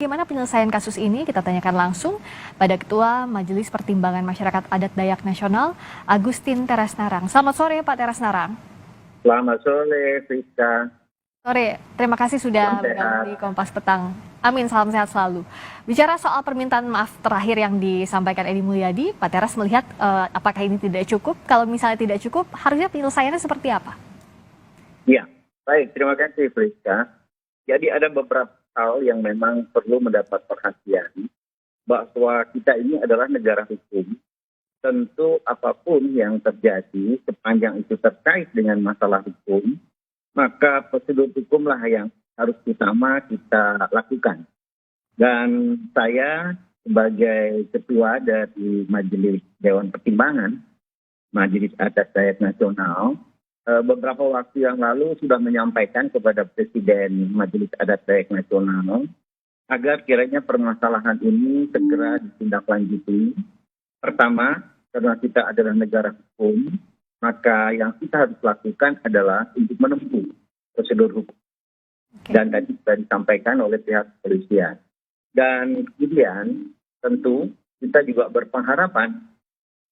Bagaimana penyelesaian kasus ini? Kita tanyakan langsung pada Ketua Majelis Pertimbangan Masyarakat Adat Dayak Nasional, Agustin Teresnarang. Selamat sore Pak Teresnarang. Selamat sore, Friska. Sore, terima kasih sudah bergabung di Kompas Petang. Amin, salam sehat selalu. Bicara soal permintaan maaf terakhir yang disampaikan Edi Mulyadi, Pak Teres melihat apakah ini tidak cukup? Kalau misalnya tidak cukup, harusnya penyelesaiannya seperti apa? Ya, baik, terima kasih, Friska. Jadi ada beberapa hal yang memang perlu mendapat perhatian, bahwa kita ini adalah negara hukum. Tentu apapun yang terjadi sepanjang itu terkait dengan masalah hukum, maka prosedur hukumlah yang harus utama kita lakukan. Dan saya sebagai ketua dari Majelis Dewan Pertimbangan, Majelis Adat Dayak Nasional, beberapa waktu yang lalu sudah menyampaikan kepada Presiden Majelis Adat Dayak Nasional agar kiranya permasalahan ini segera ditindaklanjuti. Pertama, karena kita adalah negara hukum, maka yang kita harus lakukan adalah untuk menempuh prosedur hukum. Dan tadi sudah disampaikan oleh pihak kepolisian. Dan kemudian tentu kita juga berpengharapan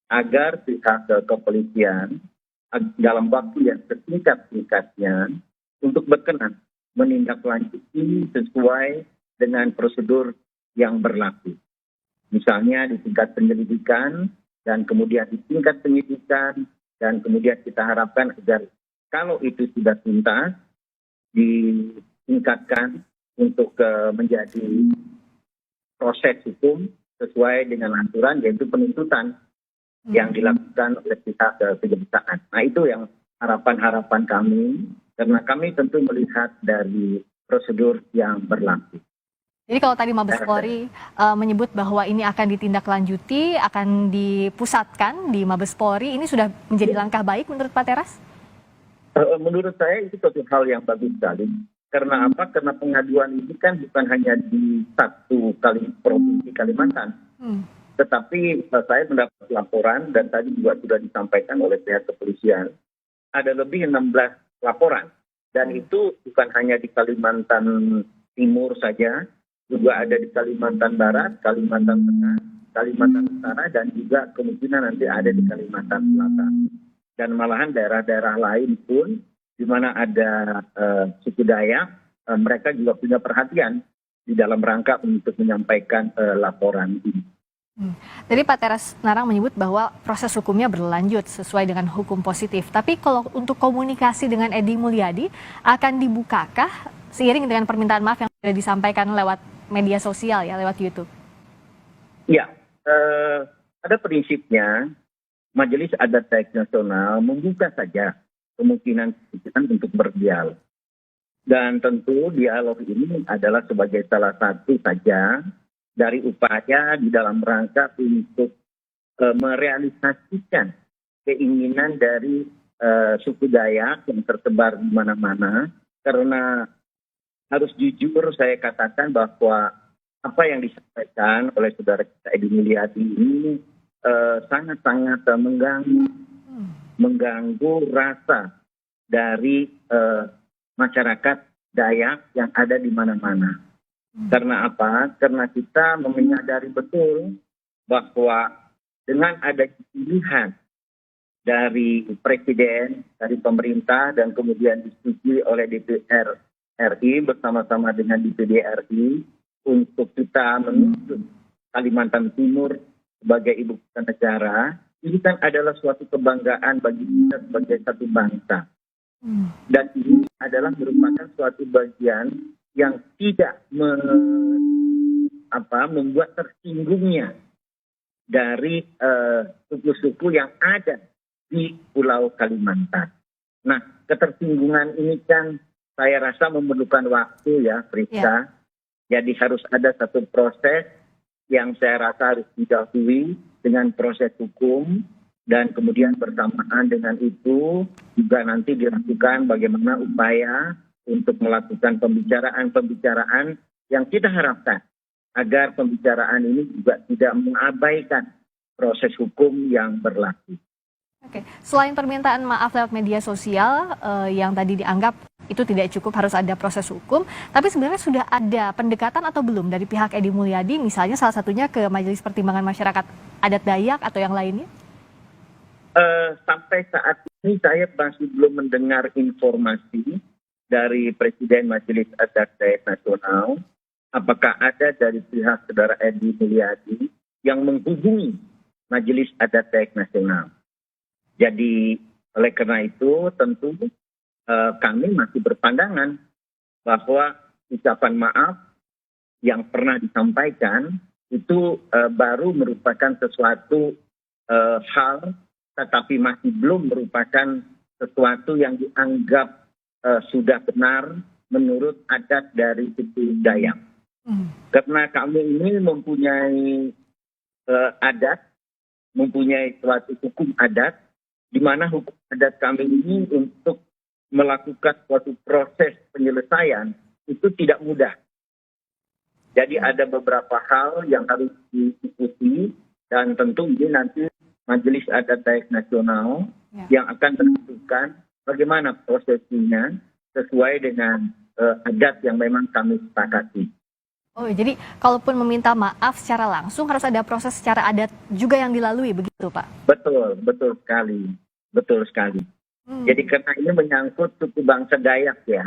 agar pihak kepolisian dalam waktu yang sesingkat-singkatnya untuk berkenan menindaklanjuti sesuai dengan prosedur yang berlaku. Misalnya di tingkat penyelidikan dan kemudian di tingkat penyidikan dan kemudian kita harapkan agar kalau itu sudah tuntas ditingkatkan untuk menjadi proses hukum sesuai dengan aturan yaitu penuntutan yang dilakukan oleh pihak kejaksaan. Nah itu yang harapan-harapan kami, karena kami tentu melihat dari prosedur yang berlaku. Jadi kalau tadi Mabes Polri menyebut bahwa ini akan ditindaklanjuti, akan dipusatkan di Mabes Polri, ini sudah menjadi langkah baik menurut Pak Teres? Menurut saya itu suatu hal yang bagus sekali. Karena apa? Karena pengaduan ini kan bukan hanya di satu provinsi Kalimantan. Tetapi saya mendapat laporan dan tadi juga sudah disampaikan oleh pihak kepolisian. Ada lebih 16 laporan. Dan itu bukan hanya di Kalimantan Timur saja, juga ada di Kalimantan Barat, Kalimantan Tengah, Kalimantan Utara, dan juga kemungkinan nanti ada di Kalimantan Selatan. Dan malahan daerah-daerah lain pun, di mana ada suku Dayak, mereka juga punya perhatian di dalam rangka untuk menyampaikan laporan ini. Jadi Pak Teresnarang menyebut bahwa proses hukumnya berlanjut sesuai dengan hukum positif. Tapi kalau untuk komunikasi dengan Edi Mulyadi akan dibukakah seiring dengan permintaan maaf yang sudah disampaikan lewat media sosial ya, lewat YouTube? Ya, pada prinsipnya Majelis Adat Dayak Nasional membuka saja kemungkinan untuk berdialog. Dan tentu dialog ini adalah sebagai salah satu saja dari upaya di dalam rangka untuk merealisasikan keinginan dari suku Dayak yang tersebar di mana-mana. Karena harus jujur saya katakan bahwa apa yang disampaikan oleh saudara kita Edi Mulyadi ini sangat-sangat mengganggu rasa dari masyarakat Dayak yang ada di mana-mana. Karena apa? Karena kita menyadari betul bahwa dengan ada pilihan dari Presiden, dari pemerintah, dan kemudian disetujui oleh DPR RI bersama-sama dengan DPD RI untuk kita menuntut Kalimantan Timur sebagai ibu kota negara, ini kan adalah suatu kebanggaan bagi kita sebagai satu bangsa. Dan ini adalah merupakan suatu bagian yang tidak membuat tersinggungnya dari suku-suku yang ada di Pulau Kalimantan. Nah, ketersinggungan ini kan saya rasa memerlukan waktu ya, Friska. Jadi harus ada satu proses yang saya rasa harus didahului dengan proses hukum. Dan kemudian bersamaan dengan itu juga nanti dilakukan bagaimana upaya untuk melakukan pembicaraan-pembicaraan yang kita harapkan agar pembicaraan ini juga tidak mengabaikan proses hukum yang berlaku. Oke, selain permintaan maaf lewat media sosial yang tadi dianggap itu tidak cukup, harus ada proses hukum. Tapi sebenarnya sudah ada pendekatan atau belum dari pihak Edi Mulyadi, misalnya salah satunya ke Majelis Pertimbangan Masyarakat Adat Dayak atau yang lainnya? Sampai saat ini saya masih belum mendengar informasi dari Presiden Majelis Adat Dayak Nasional, apakah ada dari pihak saudara Edi Mulyadi yang menghubungi Majelis Adat Dayak Nasional. Jadi oleh karena itu tentu kami masih berpandangan bahwa ucapan maaf yang pernah disampaikan itu baru merupakan sesuatu hal, tetapi masih belum merupakan sesuatu yang dianggap sudah benar menurut adat dari suku Dayak. Karena kami ini mempunyai adat, mempunyai suatu hukum adat, di mana hukum adat kami ini untuk melakukan suatu proses penyelesaian itu tidak mudah. Jadi ada beberapa hal yang harus diikuti dan tentu ini nanti Majelis Adat Dayak Nasional yang akan menentukan bagaimana prosesnya sesuai dengan adat yang memang kami sepakati. Oh, jadi kalaupun meminta maaf secara langsung harus ada proses secara adat juga yang dilalui, begitu Pak? Betul sekali. Betul sekali. Jadi karena ini menyangkut suku bangsa Dayak ya.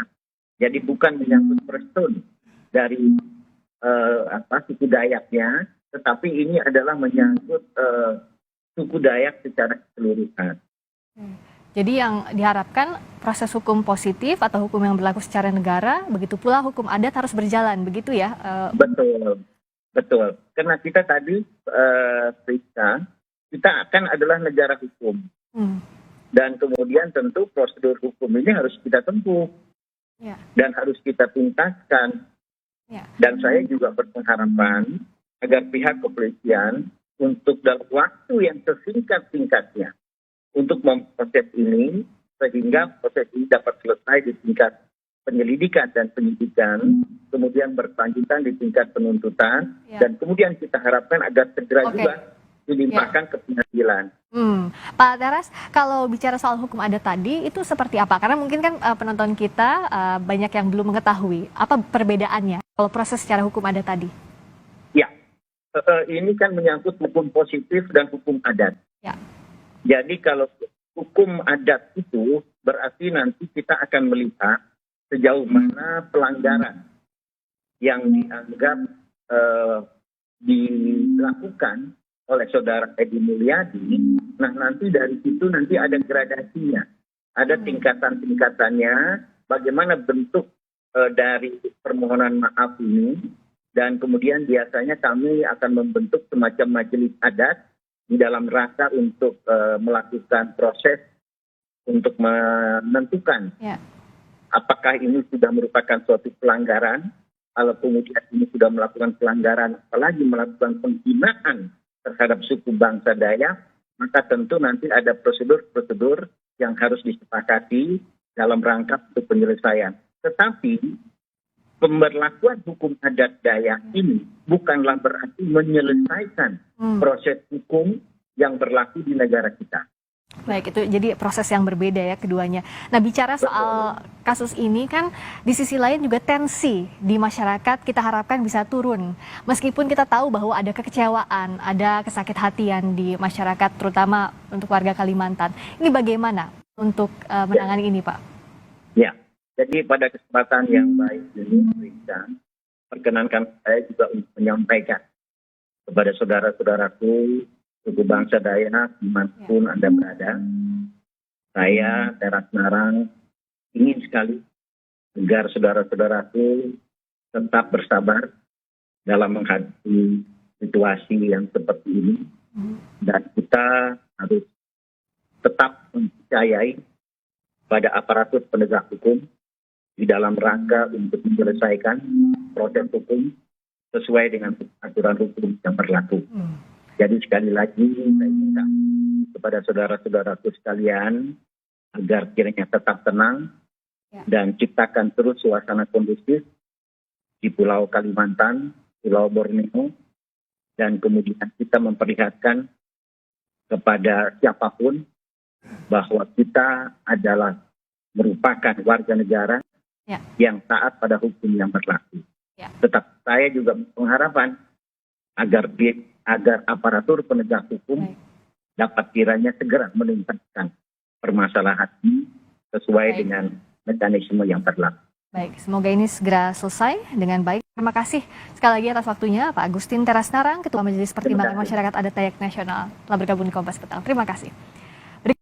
Jadi bukan menyangkut person dari suku Dayaknya, tetapi ini adalah menyangkut suku Dayak secara keseluruhan. Jadi yang diharapkan proses hukum positif atau hukum yang berlaku secara negara, begitu pula hukum adat harus berjalan, begitu ya? Betul. Karena kita tadi, Priska, kita akan adalah negara hukum. Dan kemudian tentu prosedur hukum ini harus kita tempuh. Dan harus kita tuntaskan. Dan saya juga berpengharapan agar pihak kepolisian untuk dalam waktu yang sesingkat-singkatnya untuk memproses ini sehingga proses ini dapat selesai di tingkat penyelidikan dan penyidikan, kemudian berkelanjutan di tingkat penuntutan, dan kemudian kita harapkan agar segera juga dilimpahkan ke pengadilan. Pak Teras, kalau bicara soal hukum adat tadi itu seperti apa? Karena mungkin kan penonton kita banyak yang belum mengetahui apa perbedaannya kalau proses secara hukum adat tadi. Ya, ini kan menyangkut hukum positif dan hukum adat. Jadi kalau hukum adat itu berarti nanti kita akan melihat sejauh mana pelanggaran yang dianggap dilakukan oleh saudara Edi Mulyadi. Nah nanti dari situ nanti ada gradasinya, ada tingkatan-tingkatannya, bagaimana bentuk dari permohonan maaf ini, dan kemudian biasanya kami akan membentuk semacam majelis adat di dalam rangka untuk melakukan proses untuk menentukan apakah ini sudah merupakan suatu pelanggaran, kalau kemudian ini sudah melakukan pelanggaran, apalagi melakukan penghinaan terhadap suku bangsa Dayak, maka tentu nanti ada prosedur-prosedur yang harus disepakati dalam rangka untuk penyelesaian. Tetapi pemberlakuan hukum adat Dayak ini bukanlah berarti menyelesaikan proses hukum yang berlaku di negara kita. Baik, itu jadi proses yang berbeda ya keduanya. Nah, bicara soal kasus ini kan di sisi lain juga tensi di masyarakat kita harapkan bisa turun. Meskipun kita tahu bahwa ada kekecewaan, ada kesakit hatian di masyarakat terutama untuk warga Kalimantan. Ini bagaimana untuk menangani ini, Pak? Ya, jadi pada kesempatan yang baik ini, perkenankan saya juga untuk menyampaikan kepada saudara-saudaraku suku bangsa Dayak dimanapun Anda berada. Saya, Teras Narang, ingin sekali agar saudara-saudaraku tetap bersabar dalam menghadapi situasi yang seperti ini. Dan kita harus tetap mempercayai pada aparatur penegak hukum di dalam rangka untuk menyelesaikan proses hukum sesuai dengan aturan hukum yang berlaku. Jadi sekali lagi saya minta kepada saudara-saudaraku sekalian agar kiranya tetap tenang dan ciptakan terus suasana kondusif di Pulau Kalimantan, Pulau Borneo, dan kemudian kita memperlihatkan kepada siapapun bahwa kita adalah merupakan warga negara Ya. yang taat pada hukum yang berlaku. Ya. Tetap saya juga pengharapan agar aparatur penegak hukum Baik. dapat kiranya segera menuntaskan permasalahan ini sesuai Baik. dengan mekanisme yang berlaku. Baik, semoga ini segera selesai dengan baik. Terima kasih sekali lagi atas waktunya Pak Agustin Teras Narang, Ketua Majelis Pertimbangan kasih. Masyarakat Adat Dayak Nasional, telah bergabung di Kompas Petang. Terima kasih.